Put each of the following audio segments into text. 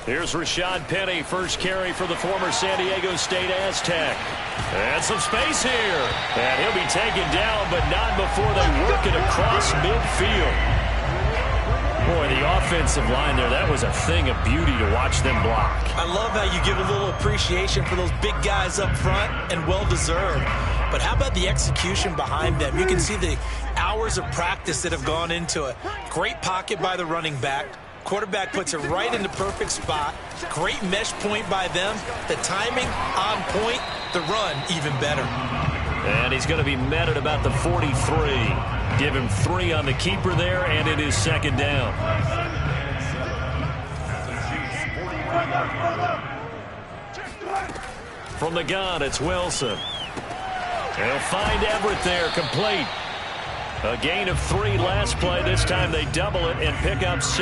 Here's Rashad Penny, first carry for the former San Diego State Aztec. And some space here. And he'll be taken down, but not before they work it across midfield. Boy, the offensive line there, that was a thing of beauty to watch them block. I love how you give a little appreciation for those big guys up front, and well-deserved. But how about the execution behind them? You can see the hours of practice that have gone into it. Great pocket by the running back. Quarterback puts it right in the perfect spot. Great mesh point by them. The timing on point. The run even better. And he's going to be met at about the 43. Give him 3 on the keeper there, and it is second down. From the gun, it's Wilson. They'll find Everett there, complete. A gain of 3 last play. This time they double it and pick up 6.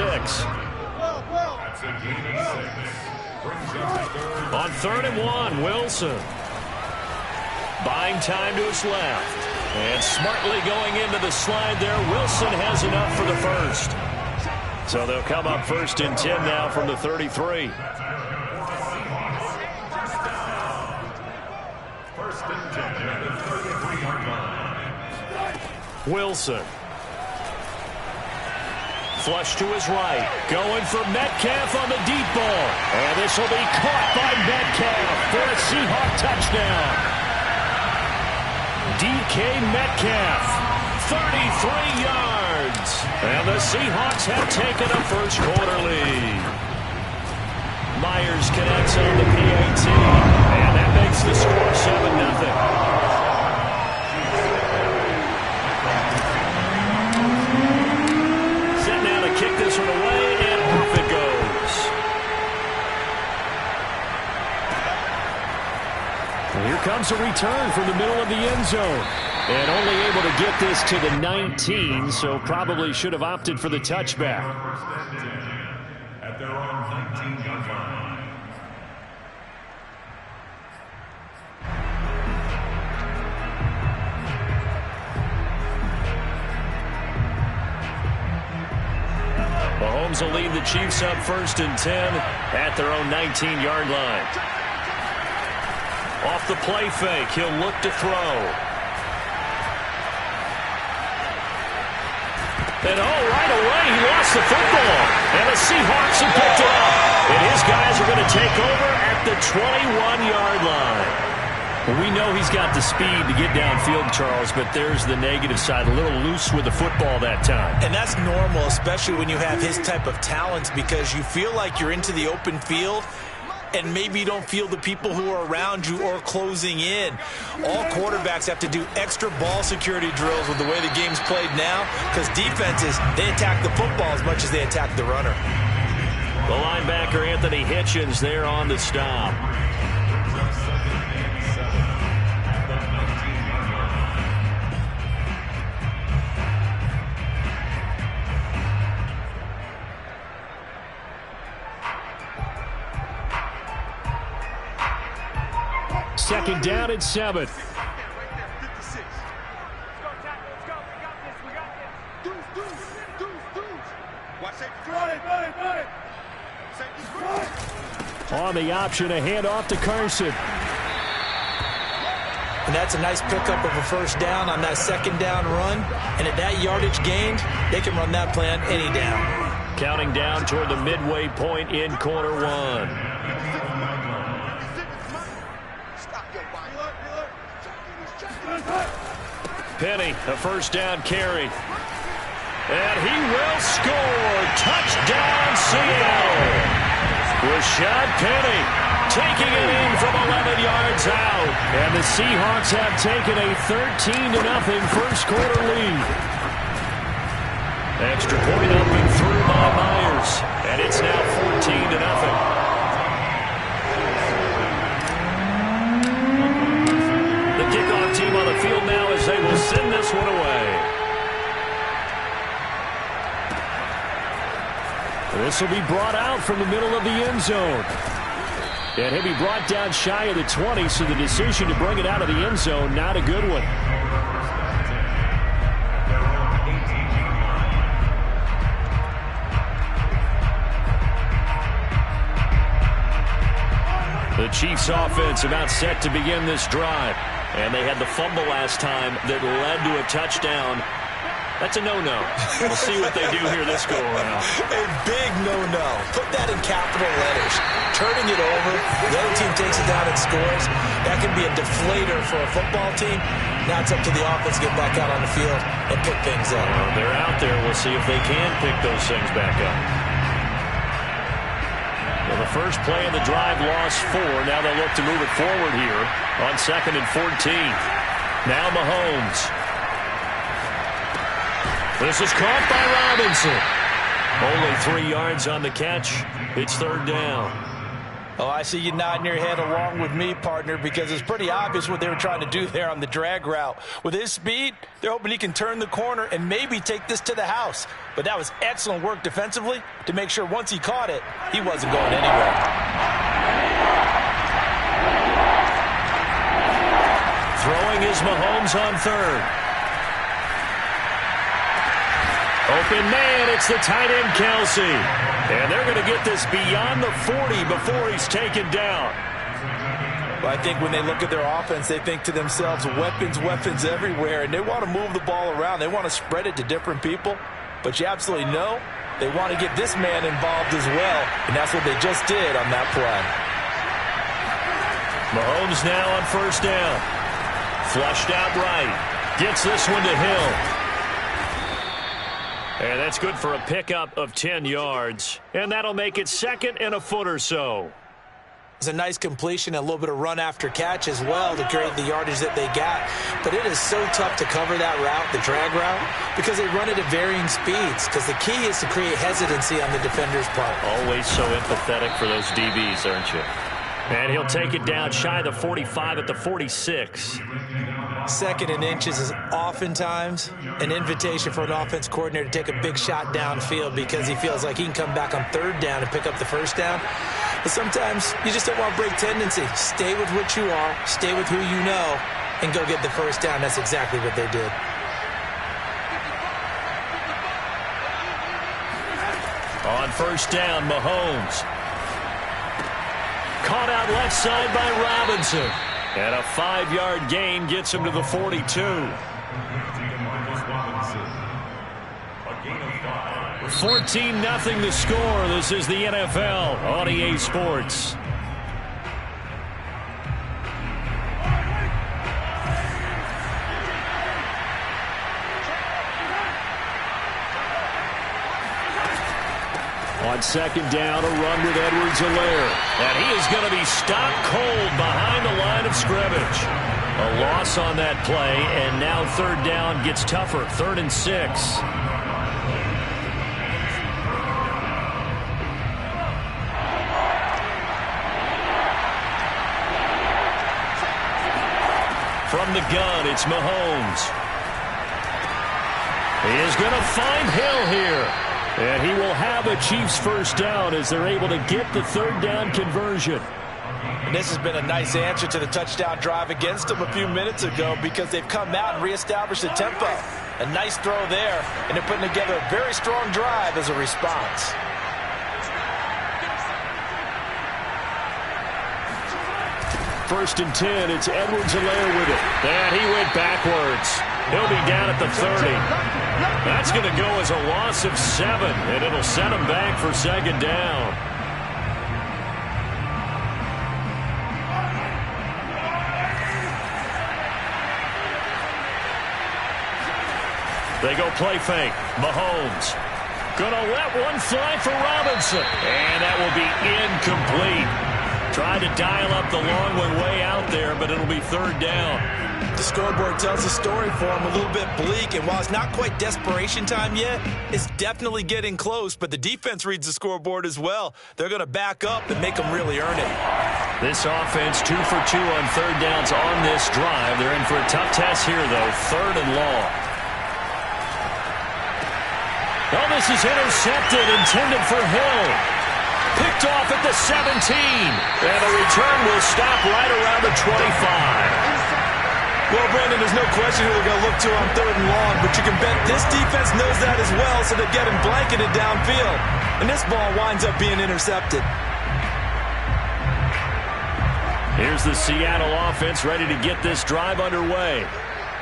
On 3rd and 1, Wilson. Buying time to his left. And smartly going into the slide there. Wilson has enough for the first. So they'll come up 1st and 10 now from the 33. Wilson. Flush to his right. Going for Metcalf on the deep ball. And this will be caught by Metcalf for a Seahawk touchdown. DK Metcalf, 33 yards. And the Seahawks have taken a first quarter lead. Myers connects on the PAT. And that makes the score 7-0. Kick this one away, and off it goes. And here comes a return from the middle of the end zone. And only able to get this to the 19, so probably should have opted for the touchback. At their own 19-yard line. Mahomes will lead the Chiefs up 1st and 10 at their own 19-yard line. Off the play fake, he'll look to throw. And right away, he lost the football. And the Seahawks have picked it up. And his guys are going to take over at the 21-yard line. Well, we know he's got the speed to get downfield, Charles, but there's the negative side. A little loose with the football that time. And that's normal, especially when you have his type of talents, because you feel like you're into the open field and maybe you don't feel the people who are around you or closing in. All quarterbacks have to do extra ball security drills with the way the game's played now, because defenses, they attack the football as much as they attack the runner. The linebacker, Anthony Hitchens, there on the stop. Second down and 7. On the option, a handoff to Carson. And that's a nice pickup of a first down on that second down run. And at that yardage gained, they can run that play on any down. Counting down toward the midway point in quarter 1. Penny, a first down carry. And he will score. Touchdown, Seattle. Rashad Penny taking it in from 11 yards out. And the Seahawks have taken a 13-0 first quarter lead. Extra point up and through by Myers. And it's now 14-0. Kickoff team on the field now as they will send this one away. This will be brought out from the middle of the end zone. And he'll be brought down shy of the 20, so the decision to bring it out of the end zone, not a good one. The Chiefs offense about set to begin this drive. And they had the fumble last time that led to a touchdown. That's a no-no. We'll see what they do here this go-around. A big no-no. Put that in capital letters. Turning it over, the other team takes it down and scores. That can be a deflator for a football team. Now it's up to the offense to get back out on the field and pick things up. They're out there. We'll see if they can pick those things back up. Well, the first play of the drive lost 4. Now they'll look to move it forward here on 2nd and 14. Now Mahomes. This is caught by Robinson. Only 3 yards on the catch. It's 3rd down. Oh, I see you nodding your head along with me, partner, because it's pretty obvious what they were trying to do there on the drag route. With his speed, they're hoping he can turn the corner and maybe take this to the house. But that was excellent work defensively to make sure once he caught it, he wasn't going anywhere. Throwing is Mahomes on 3rd. Open man, it's the tight end, Kelsey. And they're going to get this beyond the 40 before he's taken down. Well, I think when they look at their offense, they think to themselves, weapons, weapons everywhere. And they want to move the ball around. They want to spread it to different people. But you absolutely know they want to get this man involved as well. And that's what they just did on that play. Mahomes now on 1st down. Flushed out right. Gets this one to Hill. And that's good for a pickup of 10 yards. And that'll make it 2nd and a foot or so. It's a nice completion, a little bit of run after catch as well to create the yardage that they got. But it is so tough to cover that route, the drag route, because they run it at varying speeds. Because the key is to create hesitancy on the defender's part. Always so empathetic for those DBs, aren't you? And he'll take it down shy of the 45 at the 46. 2nd and inches is oftentimes an invitation for an offense coordinator to take a big shot downfield because he feels like he can come back on 3rd down and pick up the 1st down. But sometimes you just don't want to break tendency. Stay with what you are, stay with who you know, and go get the 1st down. That's exactly what they did. On 1st down, Mahomes. Caught out left side by Robinson. And a 5-yard gain gets him to the 42. 14-0 the score. This is the NFL on EA Sports. On 2nd down, a run with Edwards-Helaire. And he is going to be stopped cold behind the line of scrimmage. A loss on that play, and now 3rd down gets tougher. 3rd and 6. From the gun, it's Mahomes. He is going to find Hill here. And he will have a Chiefs 1st down as they're able to get the 3rd down conversion. And this has been a nice answer to the touchdown drive against them a few minutes ago because they've come out and reestablished the tempo. A nice throw there, and they're putting together a very strong drive as a response. First and 10, it's Edwards-Helaire with it. And he went backwards. He'll be down at the 30. That's going to go as a loss of 7, and it'll set him back for 2nd down. They go play fake. Mahomes gonna let one fly for Robinson, and that will be incomplete. Tried to dial up the long one way out there, but it'll be 3rd down. The scoreboard tells the story for him, a little bit bleak, and while it's not quite desperation time yet, it's definitely getting close, but the defense reads the scoreboard as well. They're going to back up and make them really earn it. This offense 2 for 2 on 3rd downs on this drive. They're in for a tough test here, though. 3rd and long. Well, this is intercepted, intended for Hill. Picked off at the 17. And the return will stop right around the 25. Well, Brandon, there's no question who they're going to look to on 3rd and long, but you can bet this defense knows that as well, so they're getting blanketed downfield. And this ball winds up being intercepted. Here's the Seattle offense ready to get this drive underway.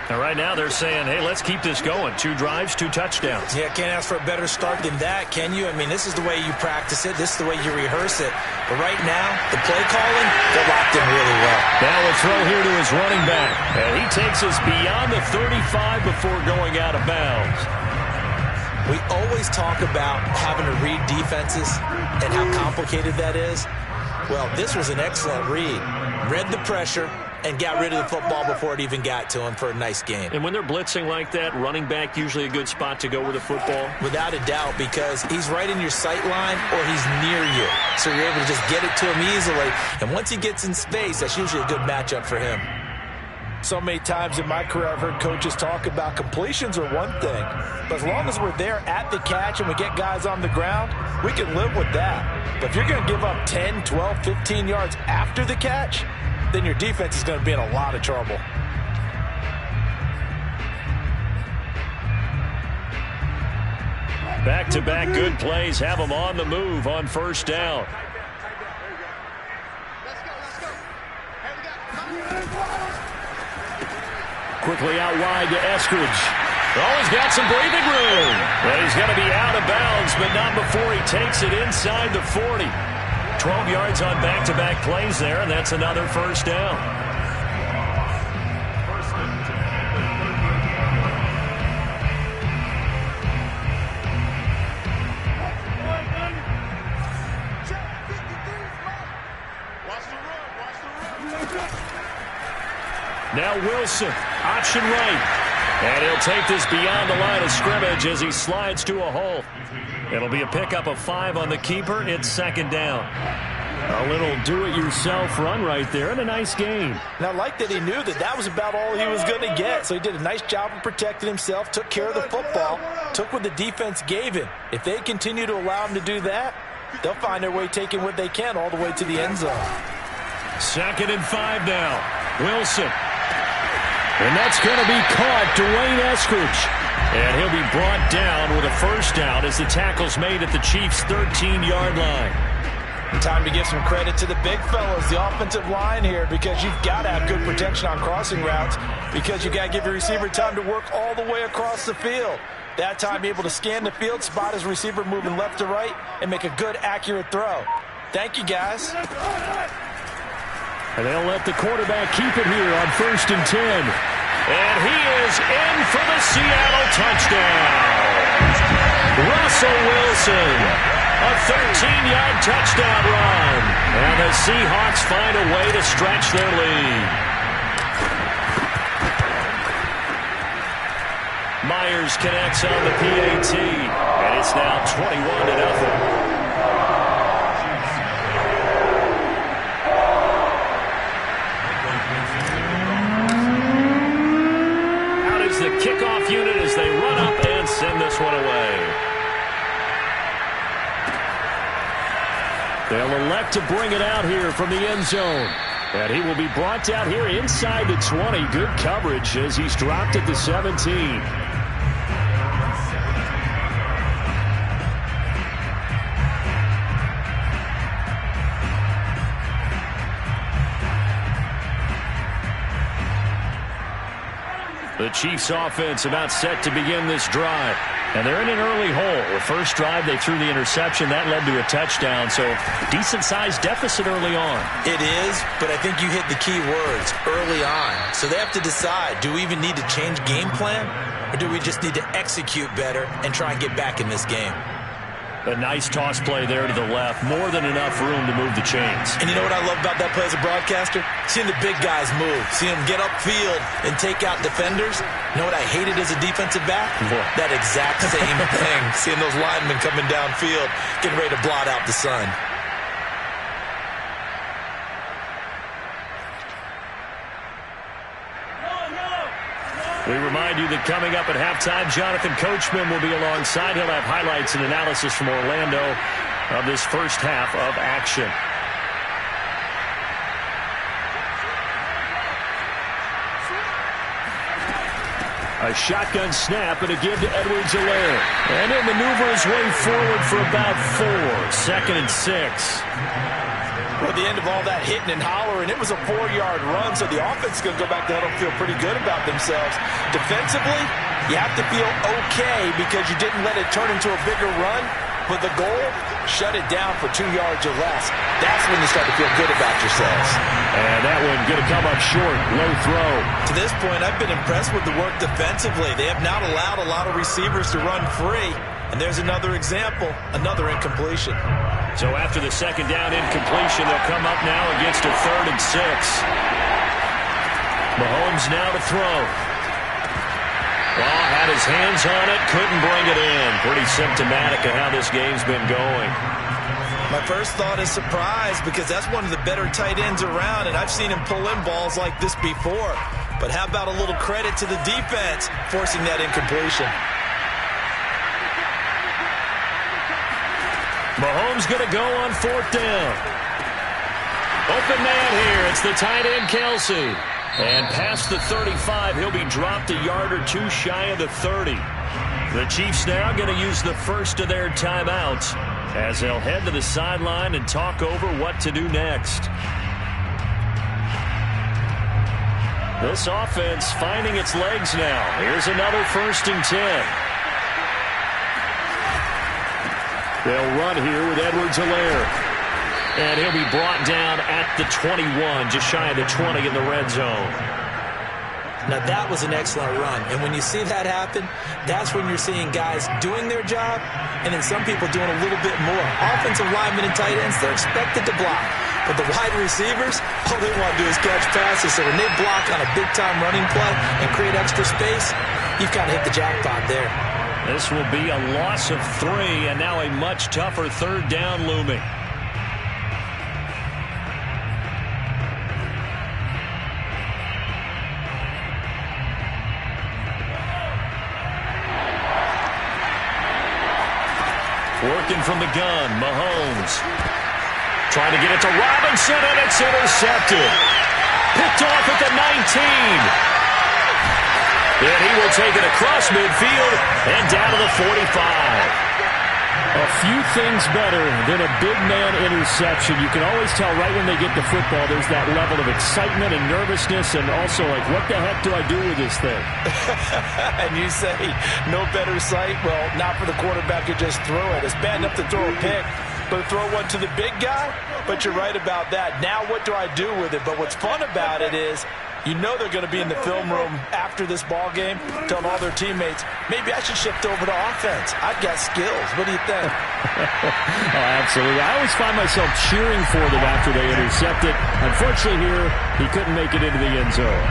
And right now they're saying, hey, let's keep this going. 2 drives, 2 touchdowns. Yeah, can't ask for a better start than that, can you? I mean, this is the way you practice it. This is the way you rehearse it. But right now, the play calling, they're locked in really well. Now a throw here to his running back. And he takes us beyond the 35 before going out of bounds. We always talk about having to read defenses and how complicated that is. Well, this was an excellent read. Read the pressure and got rid of the football before it even got to him for a nice gain. And when they're blitzing like that, running back usually a good spot to go with the football? Without a doubt, because he's right in your sight line or he's near you. So you're able to just get it to him easily. And once he gets in space, that's usually a good matchup for him. So many times in my career, I've heard coaches talk about completions are one thing. But as long as we're there at the catch and we get guys on the ground, we can live with that. But if you're going to give up 10, 12, 15 yards after the catch, then your defense is going to be in a lot of trouble. Back-to-back good plays have them on the move on first down. Quickly out wide to Eskridge. Oh, he's got some breathing room. Well, he's going to be out of bounds, but not before he takes it inside the 40. 12 yards on back-to-back plays there, and that's another first down. Now Wilson, option right. And he'll take this beyond the line of scrimmage as he slides to a hole. It'll be a pickup of 5 on the keeper. It's second down. A little do-it-yourself run right there and a nice gain. And I like that he knew that that was about all he was going to get. So he did a nice job of protecting himself, took care of the football, took what the defense gave him. If they continue to allow him to do that, they'll find their way taking what they can all the way to the end zone. 2nd and 5 now. Wilson. And that's going to be caught, Dwayne Eskridge. And he'll be brought down with a first down as the tackle's made at the Chiefs' 13-yard line. Time to give some credit to the big fellas, the offensive line here, because you've got to have good protection on crossing routes, because you've got to give your receiver time to work all the way across the field. That time, be able to scan the field, spot his receiver moving left to right, and make a good, accurate throw. Thank you, guys. And they'll let the quarterback keep it here on 1st and 10. And he is in for the Seattle touchdown. Russell Wilson, a 13-yard touchdown run. And the Seahawks find a way to stretch their lead. Myers connects on the PAT. And it's now 21-0. The kickoff unit as they run up and send this one away. They'll elect to bring it out here from the end zone. And he will be brought down here inside the 20. Good coverage as he's dropped at the 17. The Chiefs offense about set to begin this drive. And they're in an early hole. The first drive, they threw the interception. That led to a touchdown. So decent-sized deficit early on. It is, but I think you hit the key words, early on. So they have to decide, do we even need to change game plan? Or do we just need to execute better and try and get back in this game? A nice toss play there to the left. More than enough room to move the chains. And you know what I love about that play as a broadcaster? Seeing the big guys move. Seeing them get upfield and take out defenders. You know what I hated as a defensive back? What? That exact same thing. Seeing those linemen coming downfield, getting ready to blot out the sun. We remind you that coming up at halftime, Jonathan Coachman will be alongside. He'll have highlights and analysis from Orlando of this first half of action. A shotgun snap and a give to Edwards-Helaire. And he'll maneuver his way forward for about 4. 2nd and 6. Well, at the end of all that hitting and hollering, it was a 4-yard run, so the offense is going to go back to huddle and feel pretty good about themselves. Defensively, you have to feel okay because you didn't let it turn into a bigger run, but the goal, shut it down for 2 yards or less. That's when you start to feel good about yourselves. And that one going to come up short, low throw. To this point, I've been impressed with the work defensively. They have not allowed a lot of receivers to run free. And there's another example, another incompletion. So after the second down incompletion, they'll come up now against a 3rd and 6. Mahomes now to throw. Well, had his hands on it, couldn't bring it in. Pretty symptomatic of how this game's been going. My first thought is surprise because that's one of the better tight ends around, and I've seen him pull in balls like this before. But how about a little credit to the defense forcing that incompletion? Mahomes going to go on 4th down. Open man here. It's the tight end, Kelsey. And past the 35, he'll be dropped a yard or two shy of the 30. The Chiefs now going to use the first of their timeouts as they'll head to the sideline and talk over what to do next. This offense finding its legs now. Here's another 1st and 10. They'll run here with Edwards-Helaire. And he'll be brought down at the 21, just shy of the 20 in the red zone. Now, that was an excellent run. And when you see that happen, that's when you're seeing guys doing their job and then some people doing a little bit more. Offensive linemen and tight ends, they're expected to block. But the wide receivers, all they want to do is catch passes. So when they block on a big-time running play and create extra space, you've kind of hit the jackpot there. This will be a loss of 3, and now a much tougher 3rd down looming. Working from the gun, Mahomes. Trying to get it to Robinson, and it's intercepted. Picked off at the 19. And he will take it across midfield and down to the 45. A few things better than a big man interception. You can always tell right when they get the football, there's that level of excitement and nervousness and also like, what the heck do I do with this thing? And you say, no better sight? Well, not for the quarterback to just throw it. It's bad enough to throw a pick, but to throw one to the big guy? But you're right about that. Now what do I do with it? But what's fun about it is, you know they're going to be in the film room after this ball game telling all their teammates, maybe I should shift over to offense. I've got skills. What do you think? Oh, absolutely. I always find myself cheering for them after they intercept it. Unfortunately here, he couldn't make it into the end zone.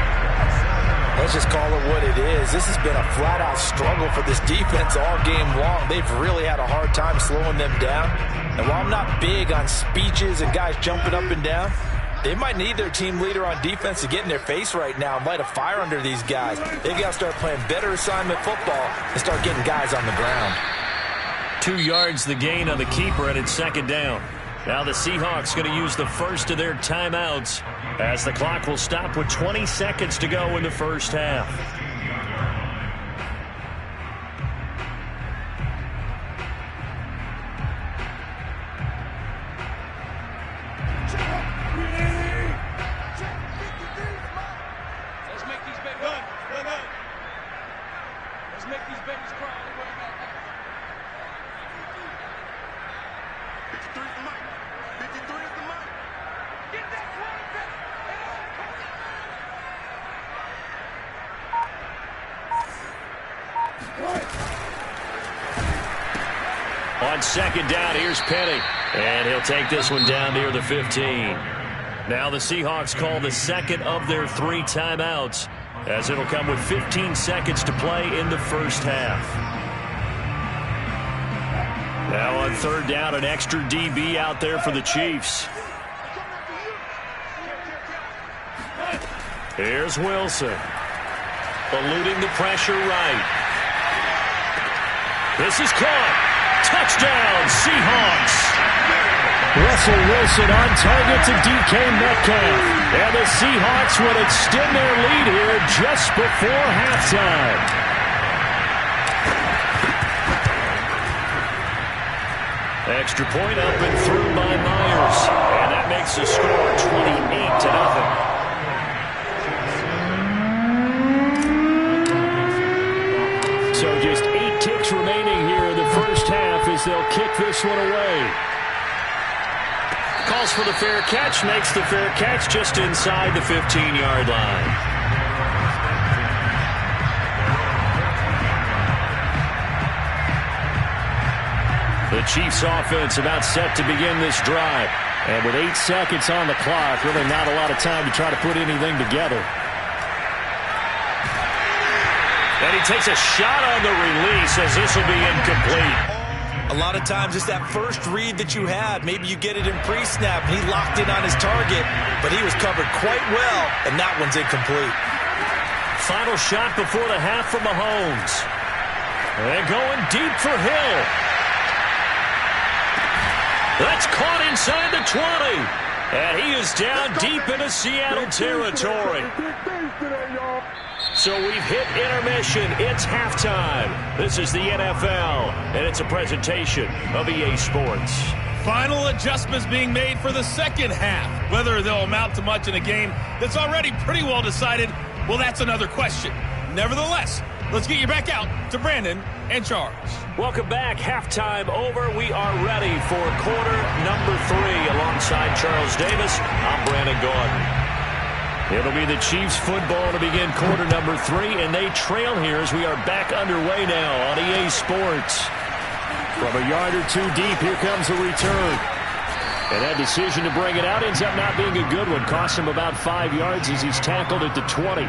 Let's just call it what it is. This has been a flat-out struggle for this defense all game long. They've really had a hard time slowing them down. And while I'm not big on speeches and guys jumping up and down, they might need their team leader on defense to get in their face right now and light a fire under these guys. They've got to start playing better assignment football and start getting guys on the ground. 2 yards the gain on the keeper, and it's 2nd down. Now the Seahawks going to use the first of their timeouts as the clock will stop with 20 seconds to go in the first half. On 2nd down, here's Penny. And he'll take this one down near the 15. Now the Seahawks call the second of their 3 timeouts, as it'll come with 15 seconds to play in the first half. Now on 3rd down, an extra DB out there for the Chiefs. Here's Wilson. Eluding the pressure right. This is caught. Touchdown, Seahawks. Russell Wilson on target to DK Metcalf. And the Seahawks would extend their lead here just before halftime. Extra point up and through by Myers. And that makes the score 28-0. So just 8 ticks remaining here in the first half as they'll kick this one away. Calls for the fair catch, makes the fair catch just inside the 15-yard line. The Chiefs offense about set to begin this drive. And with 8 seconds on the clock, really not a lot of time to try to put anything together. And he takes a shot on the release as this will be incomplete. A lot of times it's that first read that you have. Maybe you get it in pre-snap and he locked in on his target, but he was covered quite well, and that one's incomplete. Final shot before the half from Mahomes. And going deep for Hill. That's caught inside the 20. And he is down deep into Seattle territory. So we've hit intermission. It's halftime. This is the NFL, and it's a presentation of EA Sports. Final adjustments being made for the second half. Whether they'll amount to much in a game that's already pretty well decided, well, that's another question. Nevertheless, let's get you back out to Brandon and Charles. Welcome back. Halftime over. We are ready for quarter number 3. Alongside Charles Davis, I'm Brandon Gordon. It'll be the Chiefs football to begin quarter number 3, and they trail here as we are back underway now on EA Sports. From a yard or 2 deep, here comes the return. And that decision to bring it out ends up not being a good one. Costs him about 5 yards as he's tackled at the 20.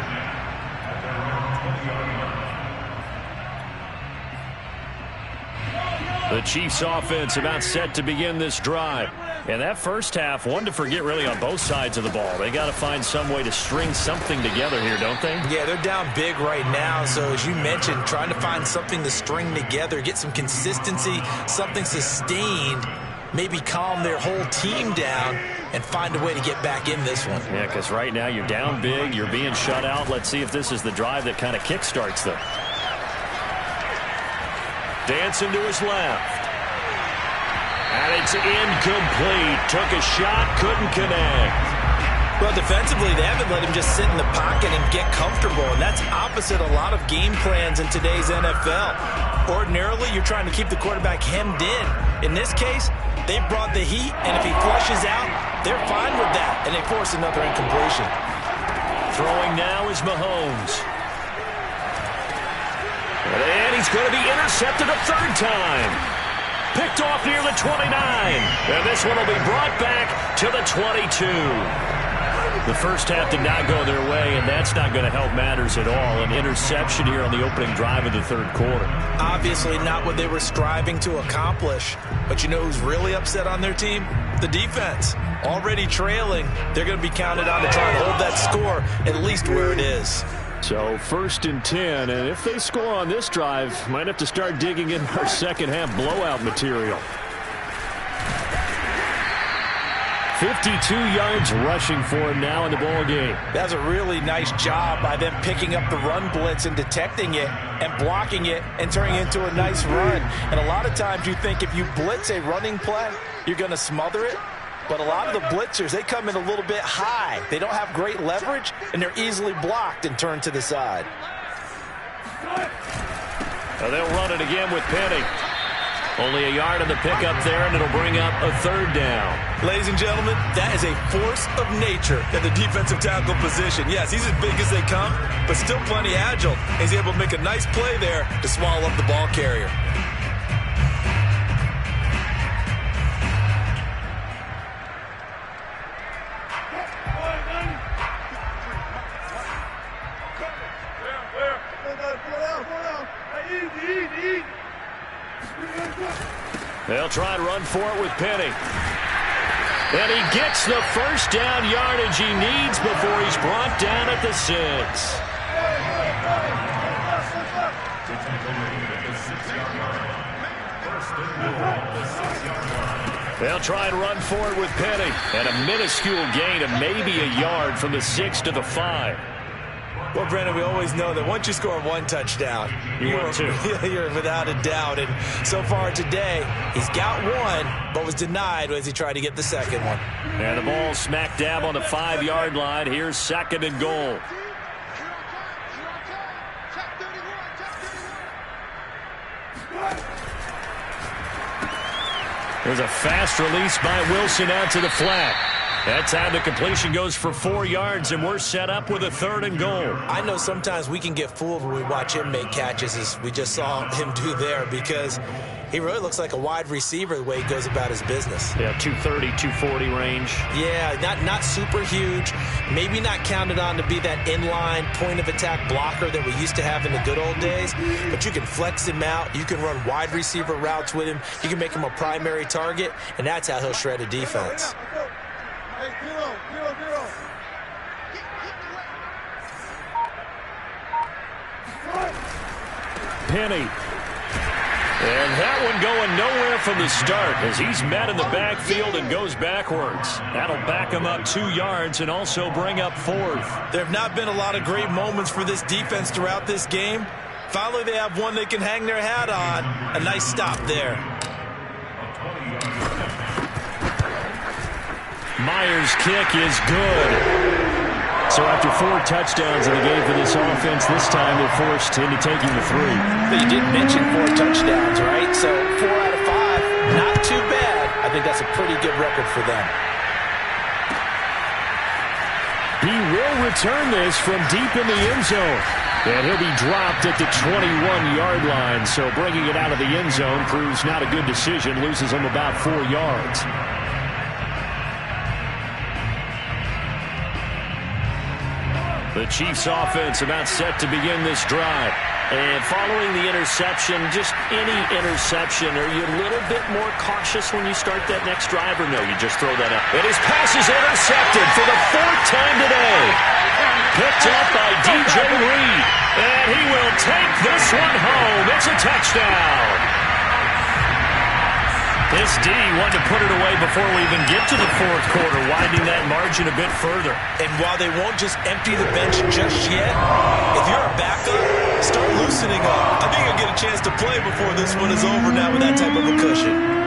The Chiefs offense about set to begin this drive. And that first half, one to forget really on both sides of the ball. They got to find some way to string something together here, don't they? Yeah, they're down big right now. So as you mentioned, trying to find something to string together, get some consistency, something sustained, maybe calm their whole team down and find a way to get back in this one. Yeah, because right now you're down big, you're being shut out. Let's see if this is the drive that kind of kickstarts them. Dancing to his left. And it's incomplete. Took a shot, couldn't connect. Well, defensively, they haven't let him just sit in the pocket and get comfortable, and that's opposite a lot of game plans in today's NFL. Ordinarily, you're trying to keep the quarterback hemmed in. In this case, they brought the heat, and if he flushes out, they're fine with that, and they force another incompletion. Throwing now is Mahomes. And he's going to be intercepted a 3rd time. Picked off near the 29. And this one will be brought back to the 22. The first half did not go their way, and that's not going to help matters at all. An interception here on the opening drive of the 3rd quarter. Obviously not what they were striving to accomplish. But you know who's really upset on their team? The defense. Already trailing, they're going to be counted on to try and hold that score at least where it is. So 1st and 10, and if they score on this drive, might have to start digging in our second half blowout material. 52 yards rushing for him now in the ball game. That's a really nice job by them picking up the run blitz and detecting it and blocking it and turning it into a nice run. And a lot of times you think if you blitz a running play, you're going to smother it. But a lot of the blitzers, they come in a little bit high. They don't have great leverage, and they're easily blocked and turned to the side. Now they'll run it again with Penny. Only a yard on the pickup there, and it'll bring up a 3rd down. Ladies and gentlemen, that is a force of nature at the defensive tackle position. Yes, he's as big as they come, but still plenty agile. He's able to make a nice play there to swallow up the ball carrier. They'll try and run for it with Penny. And he gets the first down yardage he needs before he's brought down at the 6. They'll try and run for it with Penny. And a minuscule gain of maybe a yard from the 6 to the 5. Well, Brandon, we always know that once you score one touchdown, you're without a doubt. And so far today, he's got one, but was denied as he tried to get the second one. And the ball smack dab on the 5-yard line. Here's 2nd and goal. There's a fast release by Wilson out to the flat. That time the completion goes for 4 yards, and we're set up with a 3rd and goal. I know sometimes we can get fooled when we watch him make catches, as we just saw him do there, because he really looks like a wide receiver the way he goes about his business. Yeah, 230, 240 range. Yeah, not super huge. Maybe not counted on to be that inline point-of-attack blocker that we used to have in the good old days, but you can flex him out. You can run wide receiver routes with him. You can make him a primary target, and that's how he'll shred a defense. Penny. And that one going nowhere from the start as he's met in the backfield and goes backwards. That'll back him up 2 yards and also bring up 4th. There have not been a lot of great moments for this defense throughout this game. Finally, they have one they can hang their hat on. A nice stop there. Myers' kick is good. So after 4 touchdowns in the game for this offense, this time they're forced into taking the 3. But you did mention 4 touchdowns, right? So 4 out of 5, not too bad. I think that's a pretty good record for them. He will return this from deep in the end zone. And he'll be dropped at the 21-yard line. So bringing it out of the end zone proves not a good decision. Loses him about 4 yards. The Chiefs offense about set to begin this drive. And following the interception, just any interception, are you a little bit more cautious when you start that next drive, or no, you just throw that up? And his pass is intercepted for the 4th time today. Picked up by DJ Reed. And he will take this one home. It's a touchdown. This D wanted to put it away before we even get to the 4th quarter, widening that margin a bit further. And while they won't just empty the bench just yet, if you're a backup, start loosening up. I think you'll get a chance to play before this one is over now with that type of a cushion.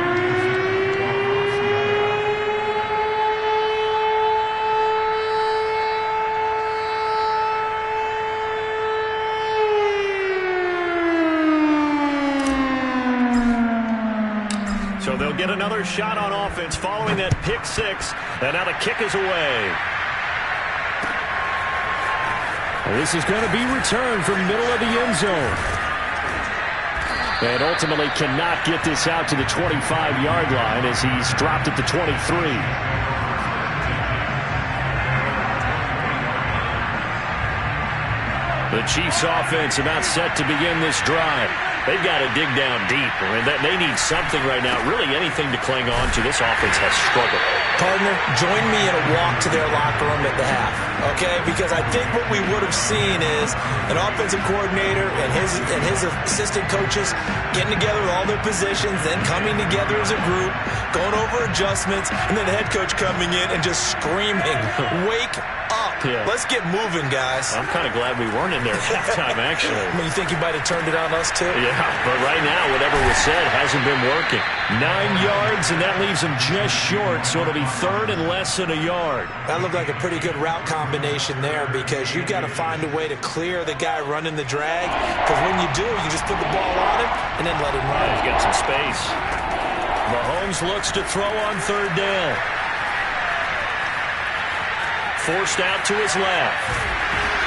So they'll get another shot on offense following that pick 6. And now the kick is away. This is going to be returned from middle of the end zone. And ultimately cannot get this out to the 25-yard line as he's dropped at the 23. The Chiefs offense about set to begin this drive. They've got to dig down deep, and they need something right now, really anything to cling on to. This offense has struggled. Partner, join me in a walk to their locker room at the half, okay? Because I think what we would have seen is an offensive coordinator and his assistant coaches getting together with all their positions, then coming together as a group, going over adjustments, and then the head coach coming in and just screaming, "Wake up. Yeah. Let's get moving, guys." I'm kind of glad we weren't in there at halftime, actually. I mean, you think you might have turned it on us, too? Yeah, but right now, whatever was said hasn't been working. 9 yards, and that leaves them just short, so it'll be 3rd and less than a yard. That looked like a pretty good route combination there, because you've got to find a way to clear the guy running the drag, because when you do, you just put the ball on him and then let him run. He's got some space. Mahomes looks to throw on 3rd down. Forced out to his left.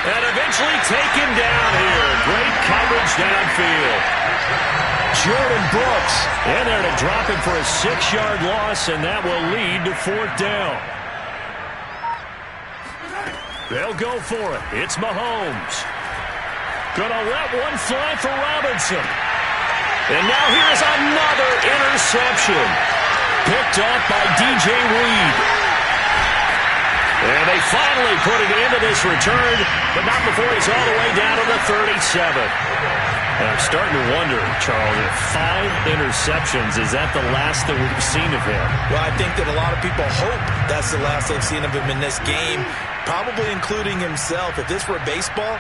And eventually taken down here. Great coverage downfield. Jordan Brooks in there to drop him for a 6-yard loss, and that will lead to 4th down. They'll go for it. It's Mahomes. Gonna let one fly for Robinson. And now here's another interception. Picked up by DJ Reed. And they finally put it into this return, but not before he's all the way down to the 37. And I'm starting to wonder, Charles, if 5 interceptions, is that the last that we've seen of him? Well, I think that a lot of people hope that's the last they've seen of him in this game, probably including himself. If this were baseball,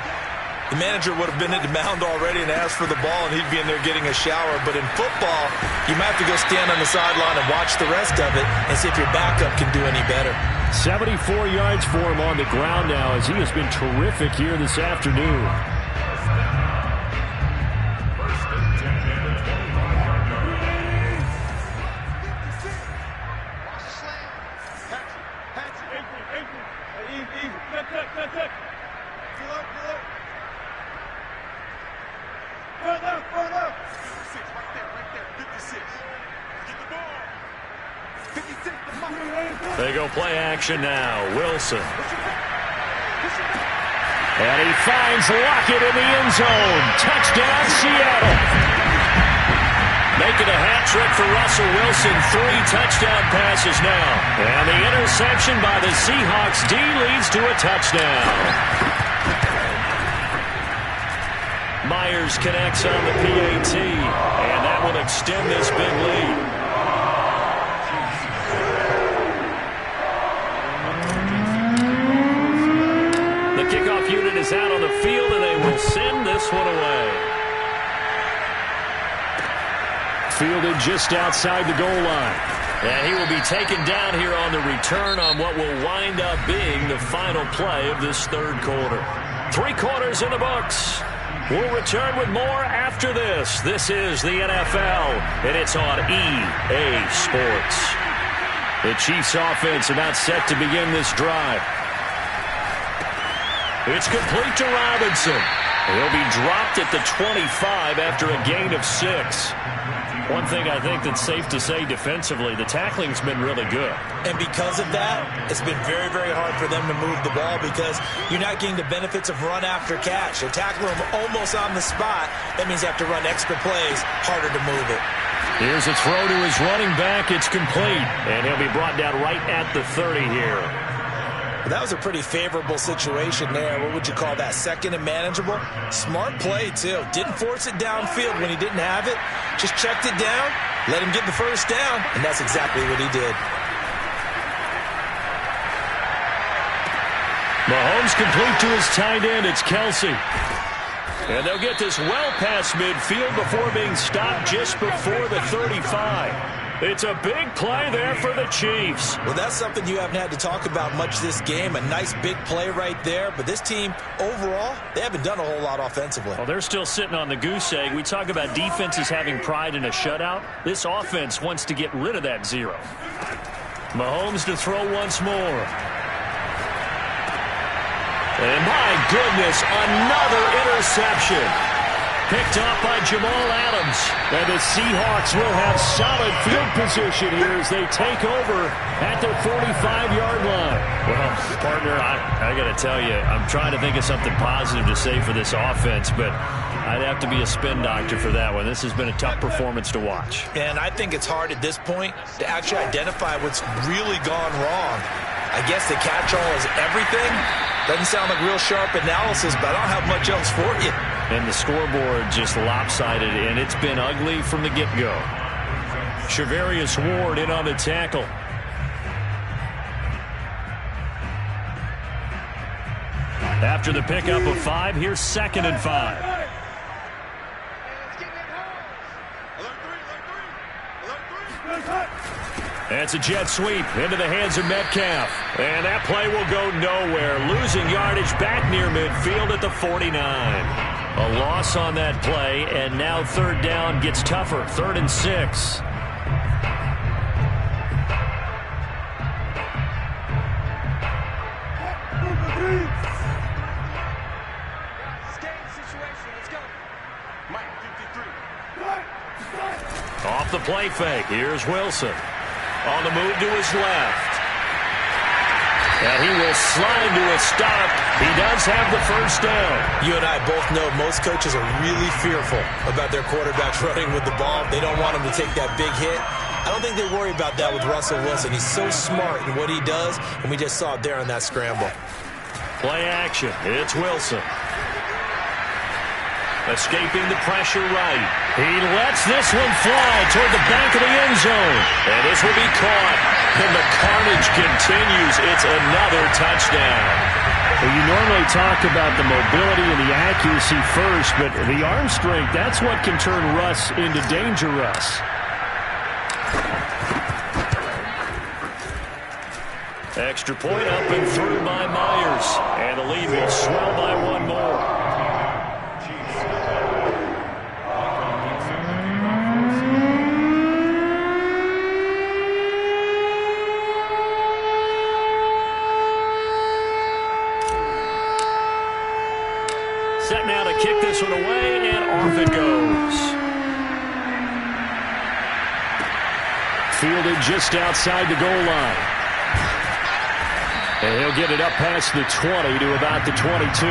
the manager would have been at the mound already and asked for the ball, and he'd be in there getting a shower. But in football, you might have to go stand on the sideline and watch the rest of it and see if your backup can do any better. 74 yards for him on the ground now, as he has been terrific here this afternoon. They go play action now. Wilson. And he finds Lockett in the end zone. Touchdown, Seattle. Making a hat trick for Russell Wilson. 3 touchdown passes now. And the interception by the Seahawks D leads to a touchdown. Myers connects on the PAT. And that will extend this big lead. Kickoff unit is out on the field, and they will send this one away. Fielded just outside the goal line. And he will be taken down here on the return on what will wind up being the final play of this third quarter. 3 quarters in the books. We'll return with more after this. This is the NFL, and it's on EA Sports. The Chiefs offense about set to begin this drive. It's complete to Robinson. He'll be dropped at the 25 after a gain of 6. One thing I think that's safe to say defensively, the tackling's been really good. And because of that, it's been very, very hard for them to move the ball because you're not getting the benefits of run after catch. They're tackling them almost on the spot. That means they have to run extra plays, harder to move it. Here's a throw to his running back. It's complete. And he'll be brought down right at the 30 here. That was a pretty favorable situation there. What would you call that? Second and manageable? Smart play, too. Didn't force it downfield when he didn't have it. Just checked it down, let him get the first down, and that's exactly what he did. Mahomes complete to his tight end. It's Kelsey. And they'll get this well past midfield before being stopped just before the 35. It's a big play there for the Chiefs. Well, that's something you haven't had to talk about much this game. A nice big play right there. But this team, overall, they haven't done a whole lot offensively. Well, they're still sitting on the goose egg. We talk about defenses having pride in a shutout. This offense wants to get rid of that 0. Mahomes to throw once more. And my goodness, another interception. Picked off by Jamal Adams. And the Seahawks will have solid field position here as they take over at their 45-yard line. Well, partner, I got to tell you, I'm trying to think of something positive to say for this offense, but I'd have to be a spin doctor for that one. This has been a tough performance to watch. And I think it's hard at this point to actually identify what's really gone wrong. I guess the catch-all is everything. Doesn't sound like real sharp analysis, but I don't have much else for you. And the scoreboard just lopsided, and it's been ugly from the get-go. Charvarius Ward in on the tackle. After the pickup of 5, here's 2nd and 5. That's a jet sweep into the hands of Metcalf. And that play will go nowhere. Losing yardage back near midfield at the 49. A loss on that play, and now 3rd down gets tougher. 3rd and 6. Off the play fake. Here's Wilson. On the move to his left. And he will slide to a stop. He does have the first down. You and I both know most coaches are really fearful about their quarterbacks running with the ball. They don't want him to take that big hit. I don't think they worry about that with Russell Wilson. He's so smart in what he does, and we just saw it there on that scramble. Play action. It's Wilson. Escaping the pressure right. He lets this one fly toward the back of the end zone. And this will be caught. And the carnage continues. It's another touchdown. Well, you normally talk about the mobility and the accuracy first, but the arm strength, that's what can turn Russ into danger Russ. Extra point up and through by Myers. And the lead will swell by one more. Set now to kick this one away, and off it goes. Fielded just outside the goal line. And he'll get it up past the 20 to about the 22.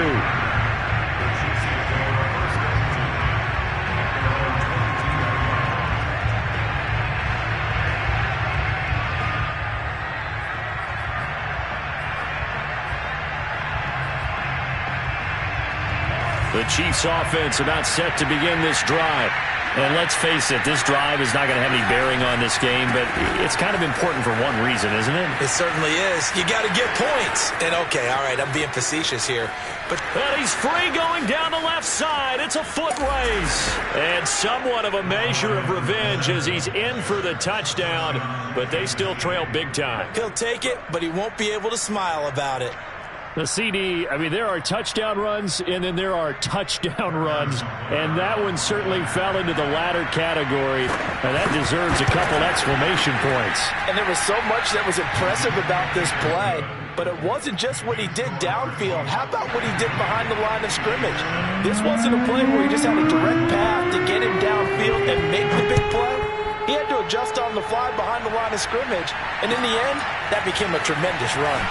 The Chiefs offense about set to begin this drive. And let's face it, this drive is not going to have any bearing on this game, but it's kind of important for one reason, isn't it? It certainly is. You got to get points. And okay, all right, I'm being facetious here. But he's free going down the left side. It's a foot race. And somewhat of a measure of revenge as he's in for the touchdown, but they still trail big time. He'll take it, but he won't be able to smile about it. The CD, I mean, there are touchdown runs, and then there are touchdown runs, and that one certainly fell into the latter category, and that deserves a couple exclamation points. And there was so much that was impressive about this play, but it wasn't just what he did downfield. How about what he did behind the line of scrimmage? This wasn't a play where he just had a direct path to get him downfield and make the big play. He had to adjust on the fly behind the line of scrimmage, and in the end, that became a tremendous run.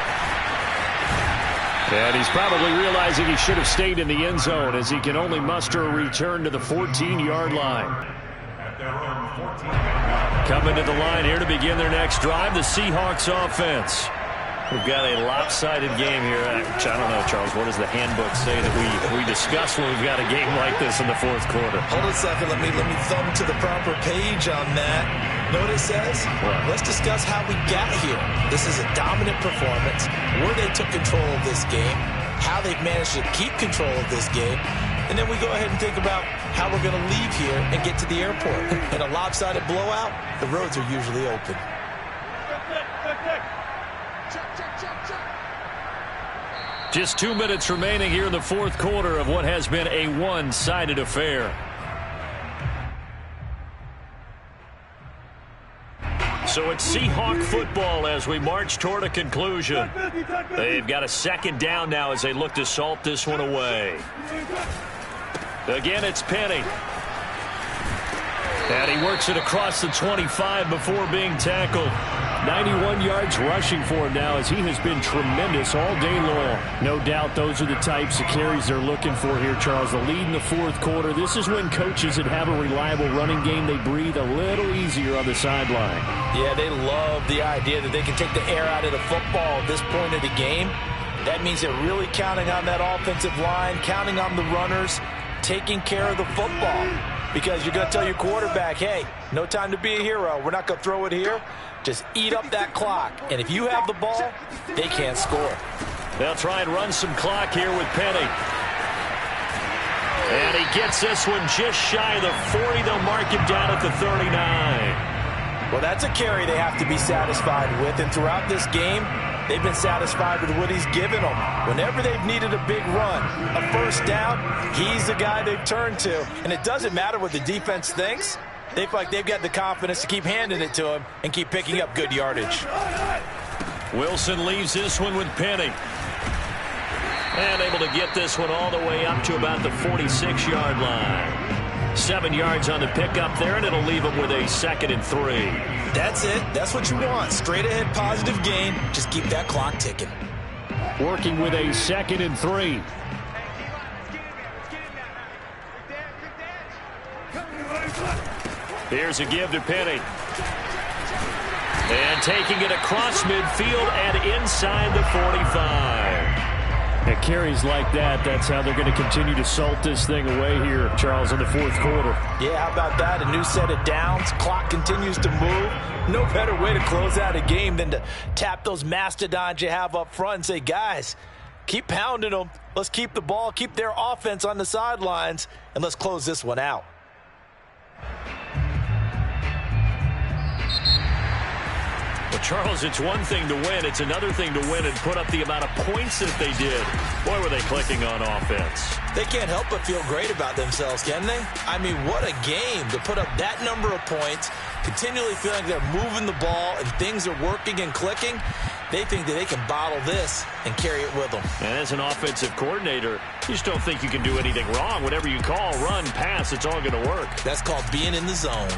And he's probably realizing he should have stayed in the end zone as he can only muster a return to the 14-yard line. Coming to the line here to begin their next drive, the Seahawks offense. We've got a lopsided game here. I don't know, Charles, what does the handbook say that we discuss when we've got a game like this in the fourth quarter? Hold on a second. Let me thumb to the proper page on that. Know what it says? Let's discuss how we got here. This is a dominant performance, where they took control of this game, how they've managed to keep control of this game, and then we go ahead and think about how we're going to leave here and get to the airport. In a lopsided blowout, the roads are usually open. Just 2 minutes remaining here in the fourth quarter of what has been a one-sided affair. So it's Seahawk football as we march toward a conclusion. They've got a second down now as they look to salt this one away. Again, it's Penny. And he works it across the 25 before being tackled. 91 yards rushing for him now as he has been tremendous all day long. No doubt those are the types of carries they're looking for here, Charles. The lead in the fourth quarter. This is when coaches that have a reliable running game, they breathe a little easier on the sideline. Yeah, they love the idea that they can take the air out of the football at this point of the game. That means they're really counting on that offensive line, counting on the runners, taking care of the football. Because you're going to tell your quarterback, hey, no time to be a hero. We're not going to throw it here. Just eat up that clock. And if you have the ball, they can't score. They'll try and run some clock here with Penny. And he gets this one just shy of the 40. They'll mark him down at the 39. Well, that's a carry they have to be satisfied with. And throughout this game, they've been satisfied with what he's given them. Whenever they've needed a big run, a first down, he's the guy they've turned to. And it doesn't matter what the defense thinks. They feel like they've got the confidence to keep handing it to him and keep picking up good yardage. Wilson leaves this one with Penny. And able to get this one all the way up to about the 46-yard line. 7 yards on the pickup there, and it'll leave him with a 2nd and 3. That's it. That's what you want. Straight ahead positive gain. Just keep that clock ticking. Working with a 2nd and 3. Here's a give to Penny. And taking it across midfield and inside the 45. At carries like that, that's how they're going to continue to salt this thing away here, Charles, in the fourth quarter. Yeah, how about that? A new set of downs. Clock continues to move. No better way to close out a game than to tap those mastodons you have up front and say, guys, keep pounding them. Let's keep the ball, keep their offense on the sidelines, and let's close this one out. Well, Charles, it's one thing to win. It's another thing to win and put up the amount of points that they did. Boy, were they clicking on offense. They can't help but feel great about themselves, can they? I mean, what a game to put up that number of points, continually feeling like they're moving the ball and things are working and clicking. They think that they can bottle this and carry it with them. And as an offensive coordinator, you just don't think you can do anything wrong. Whatever you call, run, pass, it's all going to work. That's called being in the zone.